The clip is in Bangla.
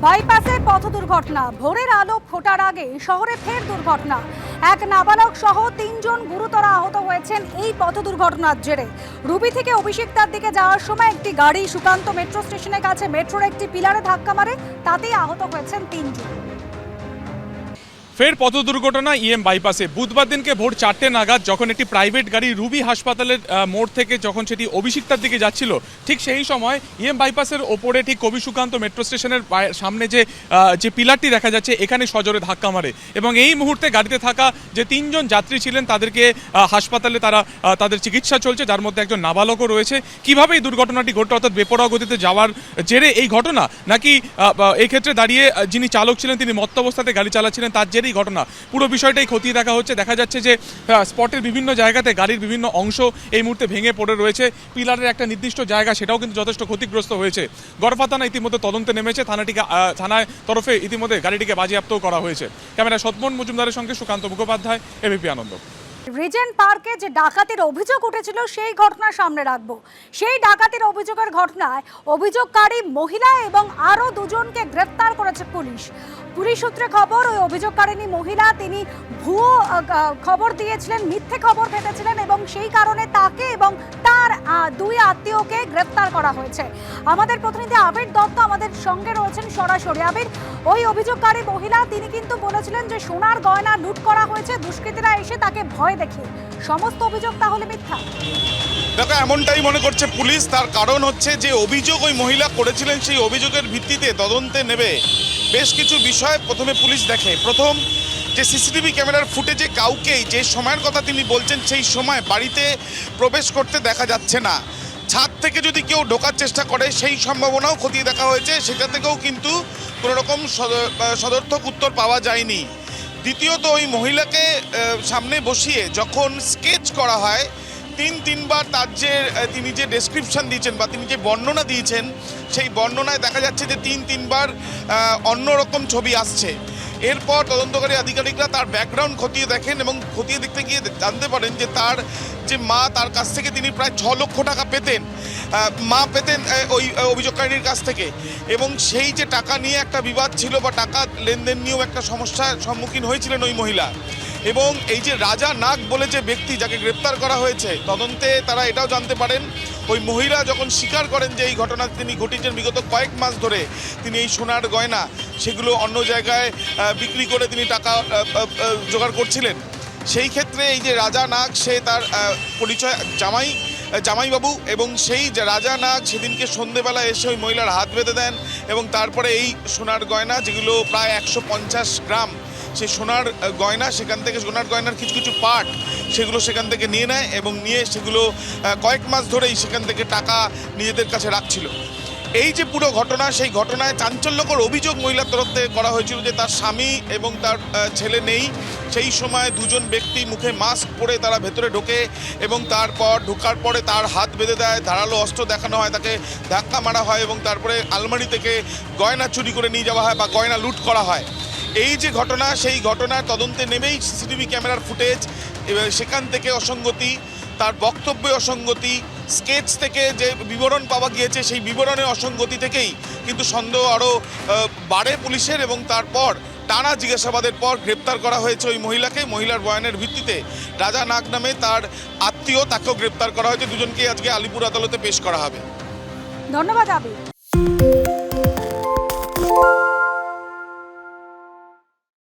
বাইপাসে পথ দুর্ঘটনা, ভোরের আলো ফোটার আগে শহরে ফের দুর্ঘটনা। এক নাবালক সহ ৩ জন গুরুতর আহত হয়েছেন এই পথ দুর্ঘটনার জেরে। রুবি থেকে অভিষিক্তার দিকে যাওয়ার সময় একটি গাড়ি সুকান্ত মেট্রো স্টেশনের কাছে মেট্রোর একটি পিলারে ধাক্কা মারে, তাতেই আহত হয়েছেন ৩ জন। ফের পথ দুর্ঘটনা বাইপাসে বুধবার দিনকে ভোর 4টে নাগাদ যখন একটি প্রাইভেট গাড়ি রুবি হাসপাতালের মোড় থেকে যখন সেটি অভিষিক্তার দিকে যাচ্ছিল, ঠিক সেই সময় বাইপাসের ওপরে ঠিক কবি সুকান্ত মেট্রো স্টেশনের সামনে যে পিলারটি দেখা যাচ্ছে এখানে সজোরে ধাক্কা মারে এবং এই মুহূর্তে গাড়িতে থাকা যে 3 জন যাত্রী ছিলেন তাদেরকে হাসপাতালে তাদের চিকিৎসা চলছে, যার মধ্যে একজন নাবালকও রয়েছে। কিভাবে এই দুর্ঘটনাটি ঘটল, অর্থাৎ বেপরোয়া গতিতে যাওয়ার জেরে এই ঘটনা, নাকি এই ক্ষেত্রে দাঁড়িয়ে যিনি চালক ছিলেন তিনি মত্ত অবস্থাতে গাড়ি চালাচ্ছিলেন তার জেরে ঘটনা, পুরো বিষয়টাই খতিয়ে দেখা হচ্ছে। দেখা যাচ্ছে যে স্পটের বিভিন্ন জায়গাতে গাড়ির বিভিন্ন অংশ এই মুহূর্তে ভেঙে পড়ে রয়েছে। পিলারের একটা নির্দিষ্ট জায়গা সেটাও কিন্তু যথেষ্ট ক্ষতিগ্রস্ত হয়েছে। গড়ফা থানা ইতিমধ্যে তদন্তে নেমেছে, থানায় তরফে ইতিমধ্যে গাড়িটিকে বাজেয়াপ্তও করা হয়েছে। ক্যামেরা সৎমন মজুমদারের সঙ্গে সুকান্ত মুখোপাধ্যায়, এবিপি আনন্দ। রিজেন্ট পার্কে যে ডাকাতির অভিযোগ উঠেছিল সেই ঘটনা সামনে রাখবো। সেই ডাকাতির অভিযোগের ঘটনায় অভিযোগকারী মহিলা এবং আরও 2 জনকে গ্রেফতার করেছে পুলিশ। পুলিশ সূত্রে খবর, ওই অভিযোগকারিনী মহিলা তিনি ভুয়ো খবর দিয়েছিলেন, মিথ্যে খবর ফেটেছিলেন এবং সেই কারণে তাকে এবং তার 2 আত্মীয়কে গ্রেফতার করা হয়েছে। আমাদের প্রতিনিধি আবির দত্ত আমাদের সঙ্গে রয়েছেন সরাসরি। আবির, ওই অভিযোগকারী মহিলা তিনি কিন্তু বলেছিলেন যে সোনার গয়না লুট করা হয়েছে, দুষ্কৃতীরা এসে তাকে ভয় দেখিয়ে। সমস্ত অভিযোগ তাহলে মিথ্যা? দেখো, এমনটাই মনে করছে পুলিশ। তার কারণ হচ্ছে যে অভিযোগ ওই মহিলা করেছিলেন, সেই অভিযোগের ভিত্তিতে তদন্তে নেবে বেশ কিছু বিষয় প্রথমে পুলিশ দেখে। প্রথম, যে সিসিটিভি ক্যামেরার ফুটেজে কাউকেই যে সময়ের কথা তিনি বলছেন সেই সময় বাড়িতে প্রবেশ করতে দেখা যাচ্ছে না। ছাদ থেকে যদি কেউ ঢোকার চেষ্টা করে সেই সম্ভাবনাও খতিয়ে দেখা হয়েছে, সেটা থেকেও কিন্তু কোনো রকম সদর্থক উত্তর পাওয়া যায়নি। দ্বিতীয়ত, ওই মহিলাকে সামনে বসিয়ে যখন স্কেচ করা হয় 3বার তার তিনি যে ডেসক্রিপশন দিয়েছেন বা তিনি যে বর্ণনা দিয়েছেন সেই বর্ণনায় দেখা যাচ্ছে যে 3বার অন্যরকম ছবি আসছে। এরপর তদন্তকারী আধিকারিকরা তার ব্যাকগ্রাউন্ড খতিয়ে দেখেন এবং খতিয়ে দেখতে গিয়ে জানতে পারেন যে তার যে মা, তার কাছ থেকে তিনি প্রায় 6 লক্ষ টাকা পেতেন, মা পেতেন ওই অভিযোগকারীর কাছ থেকে। এবং সেই যে টাকা নিয়ে একটা বিবাদ ছিল বা টাকা লেনদেন নিয়েও একটা সমস্যার সম্মুখীন হয়েছিলেন ওই মহিলা। এবং এই যে রাজা নাগ বলে যে ব্যক্তি যাকে গ্রেপ্তার করা হয়েছে, তদন্তে তারা এটাও জানতে পারেন ওই মহিলা যখন স্বীকার করেন যে এই ঘটনা তিনি ঘটিয়েছেন, বিগত কয়েক মাস ধরে তিনি এই সোনার গয়না সেগুলো অন্য জায়গায় বিক্রি করে তিনি টাকা জোগাড় করছিলেন। সেই ক্ষেত্রে এই যে রাজা নাগ, সে তার পরিচয় জামাইবাবু, এবং সেই যে রাজা নাগ সেদিনকে সন্ধেবেলা এসে ওই মহিলার হাত বেঁধে দেন এবং তারপরে এই সোনার গয়না, যেগুলো প্রায় 150 গ্রাম সেই সোনার গয়না, সেখান থেকে সোনার গয়নার কিছু কিছু পার্ট সেগুলো সেখান থেকে নিয়ে নেয় এবং নিয়ে সেগুলো কয়েক মাস ধরেই সেখান থেকে টাকা নিজেদের কাছে রাখছিল। এই যে পুরো ঘটনা, সেই ঘটনায় চাঞ্চল্যকর অভিযোগ মহিলার তরফ থেকে করা হয়েছিল যে তার স্বামী এবং তার ছেলে নেই। সেই সময় 2 জন ব্যক্তি মুখে মাস্ক পরে তারা ভেতরে ঢোকে এবং তারপর ঢোকার পরে তার হাত বেঁধে দেয়, ধারালো অস্ত্র দেখানো হয়, তাকে ধাক্কা মারা হয় এবং তারপরে আলমারি থেকে গয়না চুরি করে নিয়ে যাওয়া হয় বা গয়না লুট করা হয়। এই যে ঘটনা, সেই ঘটনার তদন্তে নেমেই সিসিটিভি ক্যামেরার ফুটেজ, সেখান থেকে অসঙ্গতি, তার বক্তব্যে অসঙ্গতি, স্কেচ থেকে যে বিবরণ পাওয়া গিয়েছে সেই বিবরণের অসঙ্গতি থেকেই কিন্তু সন্দেহ আরও বাড়ে পুলিশের। এবং তারপর টানা জিজ্ঞাসাবাদের পর গ্রেপ্তার করা হয়েছে ওই মহিলাকে। মহিলার বয়ানের ভিত্তিতে রাজা নাগ নামে তার আত্মীয়, তাকেও গ্রেপ্তার করা হয়েছে। 2 জনকে আজকে আলিপুর আদালতে পেশ করা হবে। ধন্যবাদ আবির।